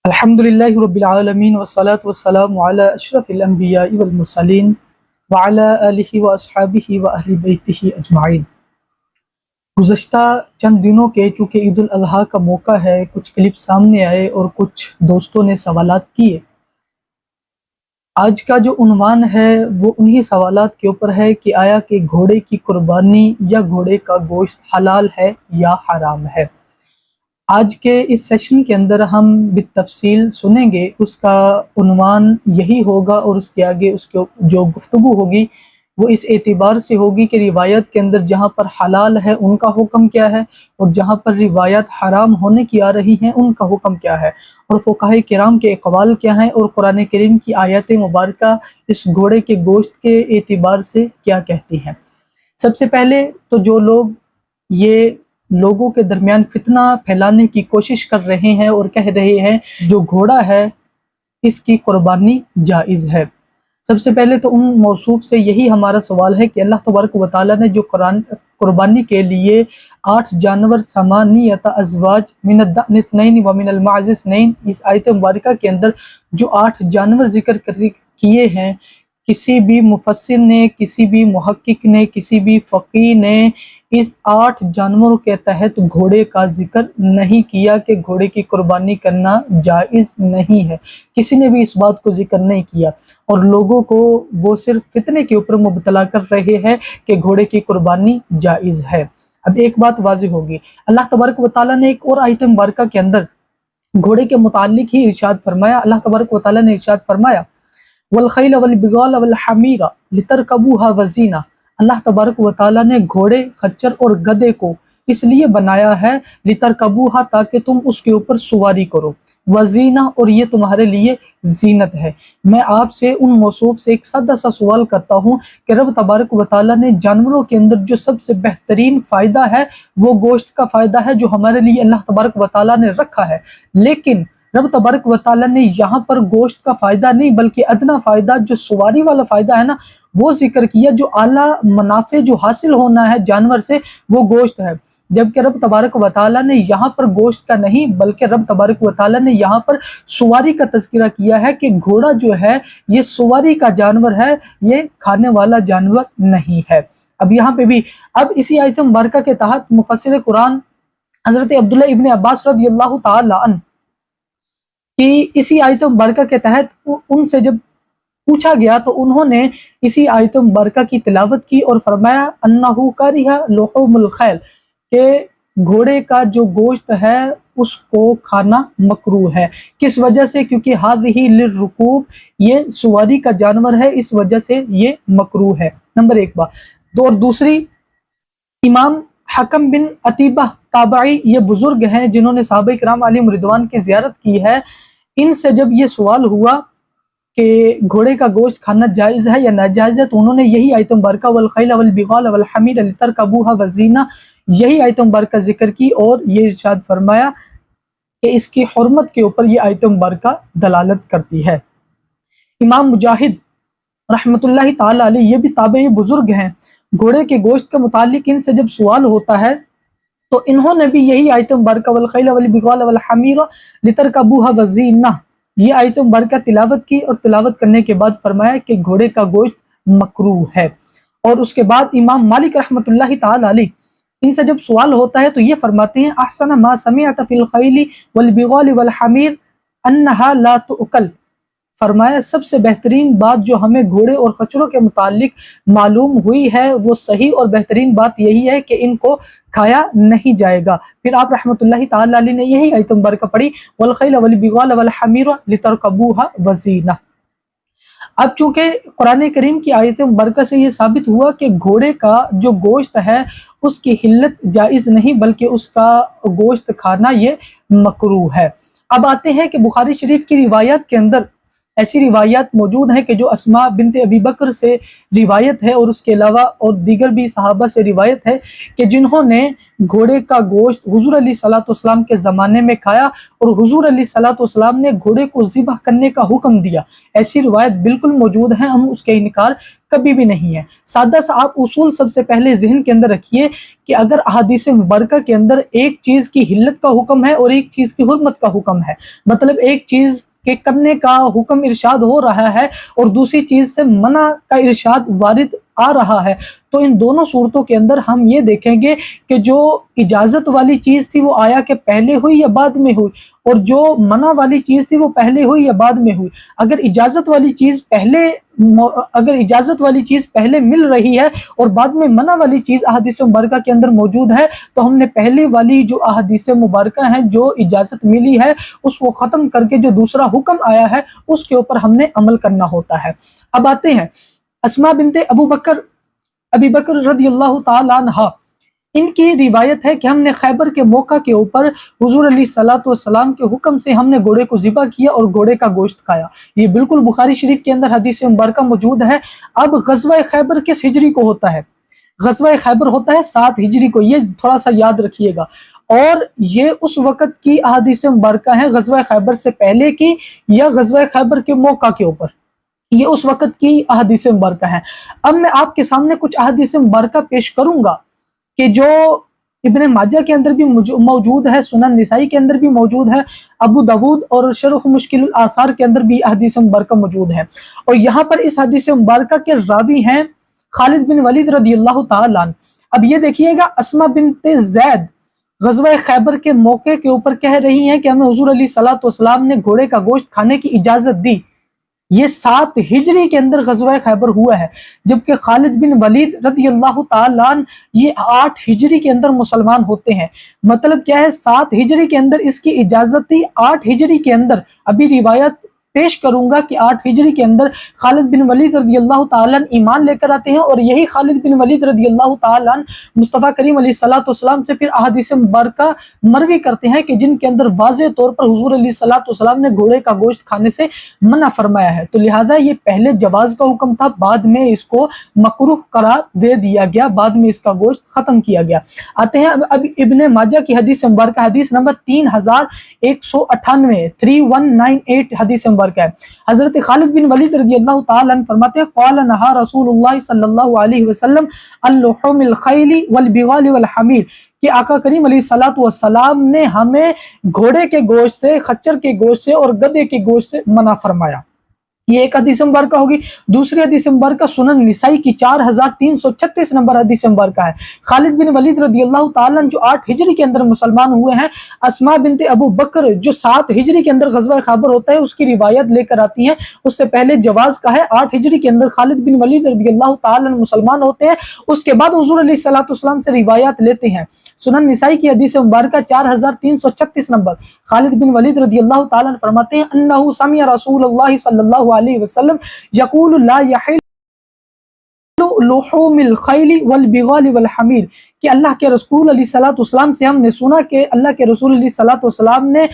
الحمدللہ رب العالمین والصلاة والسلام علی اشرف الانبیاء والمرسلین وعلی آلہ واصحابہ واہل بیتہ اجمعین۔ گزشتہ چند دنوں کے چونکہ عید الاضحیٰ کا موقع ہے، کچھ کلپ سامنے آئے اور کچھ دوستوں نے سوالات کیے۔ آج کا جو عنوان ہے وہ انہی سوالات کے اوپر ہے کہ آیا کہ گھوڑے کی قربانی یا گھوڑے کا گوشت حلال ہے یا حرام ہے۔ آج کے اس سیشن کے اندر ہم بالتفصیل سنیں گے، اس کا عنوان یہی ہوگا اور اس کے آگے اس کے جو گفتگو ہوگی وہ اس اعتبار سے ہوگی کہ روایت کے اندر جہاں پر حلال ہے ان کا حکم کیا ہے اور جہاں پر روایت حرام ہونے کی آ رہی ہیں ان کا حکم کیا ہے، اور فقہاء کرام کے اقوال کیا ہیں، اور قرآن کریم کی آیات مبارکہ اس گھوڑے کے گوشت کے اعتبار سے کیا کہتی ہیں۔ سب سے پہلے تو جو لوگ یہ لوگوں کے درمیان فتنہ پھیلانے کی کوشش کر رہے ہیں اور کہہ رہے ہیں جو گھوڑا ہے اس کی قربانی جائز ہے، سب سے پہلے تو ان موصوف سے یہی ہمارا سوال ہے کہ اللہ تبارک و تعالیٰ نے جو قربانی کے لیے 8 جانور 8 ازواج من الضأن 2 ومن المعز 2 اس آیت مبارکہ کے اندر جو 8 جانور ذکر کیے ہیں، کسی بھی مفسر نے، کسی بھی محقق نے، کسی بھی فقیہ نے اس 8 جانوروں کے تحت گھوڑے کا ذکر نہیں کیا کہ گھوڑے کی قربانی کرنا جائز نہیں ہے۔ کسی نے بھی اس بات کو ذکر نہیں کیا، اور لوگوں کو وہ صرف فتنے کے اوپر مبتلا کر رہے ہیں کہ گھوڑے کی قربانی جائز ہے۔ اب ایک بات واضح ہوگی، اللہ تبارک و تعالیٰ نے ایک اور آیت مبارکہ کے اندر گھوڑے کے متعلق ہی ارشاد فرمایا۔ اللہ تبارک و تعالیٰ نے ارشاد فرمایا والخیل والبغال والحمیر لترکبوها وزینہ۔ اللہ تبارک و تعالیٰ نے گھوڑے، خچر اور گدھے کو اس لیے بنایا ہے لترکبوها تاکہ تم اس کے اوپر سواری کرو، وزینہ اور یہ تمہارے لیے زینت ہے۔ میں آپ سے ان موصوف سے ایک سادہ سا سوال کرتا ہوں کہ رب تبارک و تعالیٰ نے جانوروں کے اندر جو سب سے بہترین فائدہ ہے وہ گوشت کا فائدہ ہے جو ہمارے لیے اللہ تبارک و تعالیٰ نے رکھا ہے، لیکن رب تبارک و تعالیٰ نے یہاں پر گوشت کا فائدہ نہیں بلکہ ادنا فائدہ جو سواری والا فائدہ ہے نا وہ ذکر کیا، جو اعلیٰ منافع جو حاصل ہونا ہے جانور سے وہ گوشت ہے، جبکہ رب تبارک و تعالیٰ نے یہاں پر گوشت کا نہیں بلکہ رب تبارک و تعالیٰ نے یہاں پر سواری کا تذکرہ کیا ہے کہ گھوڑا جو ہے یہ سواری کا جانور ہے، یہ کھانے والا جانور نہیں ہے۔ اب یہاں پہ بھی اب اسی آیت مبارکہ کے تحت مفسر قرآن حضرت عبداللہ ابن عباس رضی اللہ تعالی عنہ کہ اسی آیت مبارکہ کے تحت ان سے جب پوچھا گیا تو انہوں نے اسی آیت مبارکہ کی تلاوت کی اور فرمایا انہو کریہ لحوم الخیل، کہ گھوڑے کا جو گوشت ہے اس کو کھانا مکروہ ہے۔ کس وجہ سے؟ کیونکہ ہذہ للرکوب، یہ سواری کا جانور ہے، اس وجہ سے یہ مکروہ ہے۔ نمبر 1 بات۔ اور دوسری، امام حکم بن عتیبہ تابعی یہ بزرگ ہیں جنہوں نے صحابہ کرام علیہم رضوان کی زیارت کی ہے، ان سے جب یہ سوال ہوا کہ گھوڑے کا گوشت کھانا جائز ہے یا ناجائز ہے تو انہوں نے یہی آیت مبارکہ والخیل والبغال والحمیر لترکبوها وزینہ یہی آیت مبارکہ ذکر کی اور یہ ارشاد فرمایا کہ اس کی حرمت کے اوپر یہ آیت مبارکہ دلالت کرتی ہے۔ امام مجاہد رحمۃ اللہ تعالی علیہ یہ بھی تابعی بزرگ ہیں، گھوڑے کے گوشت کے متعلق ان سے جب سوال ہوتا ہے تو انہوں نے بھی یہی آیت مبارکہ والخیل والبغال والحمیر لترکبوها وزینہ یہ آیت مبارکہ تلاوت کی، اور تلاوت کرنے کے بعد فرمایا کہ گھوڑے کا گوشت مکروہ ہے۔ اور اس کے بعد امام مالک رحمۃ اللہ تعالی علیہ ان سے جب سوال ہوتا ہے تو یہ فرماتے ہیں احسن ما سمعت فی الخیل والبغال والحمیر انہا لا تؤکل، فرمایا سب سے بہترین بات جو ہمیں گھوڑے اور خچروں کے متعلق معلوم ہوئی ہے وہ صحیح اور بہترین بات یہی ہے کہ ان کو کھایا نہیں جائے گا۔ پھر آپ رحمۃ اللہ تعالی علیہ نے یہی آیت مبارکہ پڑھی والخیل والبغال والحمیر لترکبوها وزینہ۔ اب چونکہ قرآن کریم کی آیت مبارکہ سے یہ ثابت ہوا کہ گھوڑے کا جو گوشت ہے اس کی حلت جائز نہیں بلکہ اس کا گوشت کھانا یہ مکروہ ہے۔ اب آتے ہیں کہ بخاری شریف کی روایات کے اندر ایسی روایات موجود ہیں کہ جو اسماء بنت ابی بکر سے روایت ہے، اور اس کے علاوہ اور دیگر بھی صحابہ سے روایت ہے کہ جنہوں نے گھوڑے کا گوشت حضور علیہ الصلوۃ والسلام کے زمانے میں کھایا اور حضور علیہ الصلوۃ والسلام نے گھوڑے کو ذبح کرنے کا حکم دیا۔ ایسی روایت بالکل موجود ہیں، ہم اس کا انکار کبھی بھی نہیں ہے۔ سادہ سا آپ اصول سب سے پہلے ذہن کے اندر رکھیے کہ اگر احادیث مبارکہ کے اندر ایک چیز کی حلت کا حکم ہے اور ایک چیز کی حرمت کا حکم ہے، مطلب ایک چیز کے کرنے کا حکم ارشاد ہو رہا ہے اور دوسری چیز سے منع کا ارشاد وارد آ رہا ہے، تو ان دونوں صورتوں کے اندر ہم یہ دیکھیں گے کہ جو اجازت والی چیز تھی وہ آیا کہ پہلے ہوئی یا بعد میں ہوئی، اور جو منع والی چیز تھی وہ پہلے ہوئی یا بعد میں ہوئی۔ اگر اجازت والی چیز پہلے مل رہی ہے اور بعد میں منع والی چیز احادیث مبارکہ کے اندر موجود ہے، تو ہم نے پہلی والی جو احادیث مبارکہ ہیں جو اجازت ملی ہے اس کو ختم کر کے جو دوسرا حکم آیا ہے اس کے اوپر ہم نے عمل کرنا ہوتا ہے۔ اب آتے ہیں اسماء بنت ابی بکر رضی اللہ تعالی عنہ، ان کی روایت ہے کہ ہم نے خیبر کے موقع کے اوپر حضور علیہ الصلوۃ والسلام کے حکم سے ہم نے گھوڑے کو ذبح کیا اور گھوڑے کا گوشت کھایا۔ یہ بالکل بخاری شریف کے اندر حدیث مبارکہ موجود ہے۔ اب غزوہ خیبر کس ہجری کو ہوتا ہے؟ غزوہ خیبر ہوتا ہے 7 ہجری کو، یہ تھوڑا سا یاد رکھیے گا، اور یہ اس وقت کی احادیث مبارکہ ہیں غزوہ خیبر سے پہلے کی یا غزوہ خیبر کے موقع کے اوپر، یہ اس وقت کی احادیث مبارکہ ہیں۔ اب میں آپ کے سامنے کچھ احادیث مبارکہ پیش کروں گا کہ جو ابن ماجہ کے اندر بھی موجود ہے، سنن نسائی کے اندر بھی موجود ہے، ابو داود اور شرح مشکل الآثار کے اندر بھی احادیث مبارکہ موجود ہے، اور یہاں پر اس حدیث مبارکہ کے راوی ہیں خالد بن ولید رضی اللہ تعالی عنہ۔ اب یہ دیکھیے گا، اسماء بنت زید غزوہ خیبر کے موقع کے اوپر کہہ رہی ہیں کہ ہمیں حضور علیہ الصلوۃ والسلام نے گھوڑے کا گوشت کھانے کی اجازت دی۔ یہ 7 ہجری کے اندر غزوہ خیبر ہوا ہے، جبکہ خالد بن ولید رضی اللہ تعالیٰ عنہ یہ 8 ہجری کے اندر مسلمان ہوتے ہیں۔ مطلب کیا ہے، 7 ہجری کے اندر اس کی اجازت تھی، 8 ہجری کے اندر ابھی روایت پیش کروں گا کہ 8 ہجری کے اندر خالد بن ولید رضی اللہ تعالیٰ عنہ ایمان لے کر آتے ہیں، اور یہی خالد بن ولید رضی اللہ تعالیٰ عنہ مصطفیٰ کریم علیہ الصلوۃ والسلام سے پھر احادیث مبارکہ مروی کرتے ہیں کہ جن کے اندر واضح طور پر حضور علیہ الصلوۃ والسلام نے گھوڑے کا گوشت کھانے سے منع فرمایا ہے، تو لہذا یہ پہلے جواز کا حکم تھا، بعد میں اس کو مکروہ قرار دے دیا گیا، بعد میں اس کا گوشت ختم کیا گیا۔ آتے ہیں اب ابن ماجہ کی حدیث مبارکہ، حدیث نمبر 3198 3198 حدیث مبارکہ ہے۔ حضرت خالد بن ولید رضی اللہ تعالیٰ عنہ فرماتے ہیں قال نہا رسول اللہ صلی اللہ علیہ وسلم اللحوم الخیل والبغال والحمیر، کہ آقا کریم علیہ الصلوۃ والسلام نے ہمیں گھوڑے کے گوشت سے، خچر کے گوشت سے اور گدھے کے گوشت سے منع فرمایا۔ یہ ایک حدیث مبارکہ ہوگی۔ دوسری حدیث مبارکہ سنن نسائی کی 4336 نمبر حدیث مبارکہ ہے۔ خالد بن ولید رضی اللہ تعالیٰ جو 8 ہجری کے اندر مسلمان ہوئے ہیں، اسماء بنت ابو بکر جو 7 ہجری کے اندر غزوہ خیبر ہوتا ہے اس کی روایت لے کر آتی ہیں، اس سے پہلے جواز کا ہے۔ 8 ہجری کے اندر خالد بن ولید رضی اللہ تعالیٰ مسلمان ہوتے ہیں، اس کے بعد حضور علیہ الصلوۃ والسلام سے روایات لیتے ہیں۔ سنن نسائی کی حدیث مبارکہ 4336 نمبر، خالد بن ولید رضی اللہ تعالیٰ فرماتے ہیں انہ سمع رسول اللہ صلی اللہ علیہ وسلم یقول لا یحل لحوم الخیل والبغال والحمیر، کہ اللہ کے رسول علیہ الصلوۃ والسلام سے ہم نے سنا کہ اللہ کے رسول علیہ الصلوۃ والسلام نے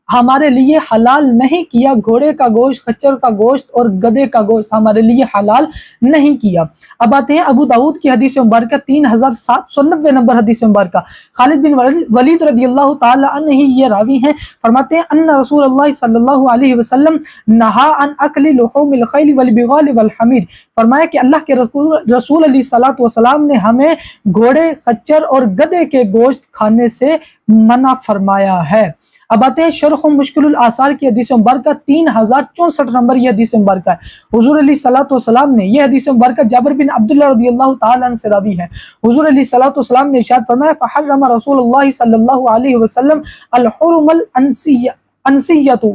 ہمارے لیے حلال نہیں کیا گھوڑے کا گوشت، خچر کا گوشت اور گدھے کا گوشت ہمارے لیے حلال نہیں کیا۔ اب آتے ہیں ابو داود کی حدیث مبارکہ 3790 نمبر حدیث مبارکہ، خالد بن ولید رضی اللہ تعالی عنہ ہی یہ راوی ہیں، فرماتے ہیں ان رسول اللہ صلی اللہ علیہ وسلم نہا عن اکل لحوم الخیل والبغال والحمیر، فرمایا کہ اللہ کے رسول علیہ الصلوۃ والسلام نے ہمیں گھوڑے، خچر اور گدھے کے گوشت کھانے سے منع فرمایا ہے۔ اب آتے ہیں شرح مشکل الآثار کی حدیث مبارکہ 3064 نمبر یہ حدیث مبارکہ ہے۔ حضور علیہ الصلوۃ والسلام نے، یہ حدیث مبارکہ جابر بن عبداللہ رضی اللہ تعالی عنہ سے راوی ہے، حضور علیہ الصلوۃ والسلام نے ارشاد فرمایا فحرم رسول اللہ صلی اللہ علیہ وسلم الحرم الانسیۃ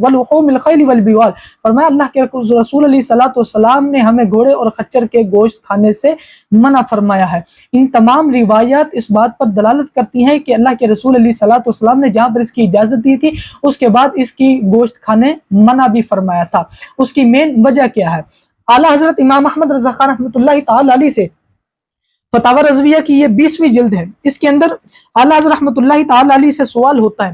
ولحوم الخیل والبغال، فرمایا اللہ کے رسول علیہ الصلوۃ والسلام نے ہمیں گھوڑے اور خچر کے گوشت کھانے سے منع فرمایا ہے۔ ان تمام روایات اس بات پر دلالت کرتی ہیں کہ اللہ کے رسول علیہ الصلوۃ والسلام نے جہاں پر اس کی اجازت دی تھی اس کے بعد اس کی گوشت کھانے منع بھی فرمایا تھا۔ اس کی مین وجہ کیا ہے؟ اعلیٰ حضرت امام احمد رضا خان رحمۃ اللہ تعالی علیہ سے فتاوی رضویہ کی یہ 20ویں جلد ہے، اس کے اندر اعلیٰ حضرت رحمۃ اللہ تعالی علیہ سے سوال ہوتا ہے،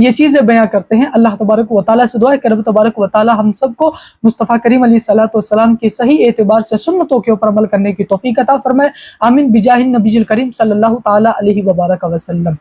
یہ چیزیں بیان کرتے ہیں۔ اللہ تبارک و تعالیٰ سے دعا ہے کہ رب تبارک و تعالیٰ ہم سب کو مصطفیٰ کریم علیہ الصلوۃ والسلام کی صحیح اعتبار سے سنتوں کے اوپر عمل کرنے کی توفیق عطا فرمائے۔ آمین بجاہ النبی الکریم صلی اللہ تعالیٰ علیہ وبارک وسلم۔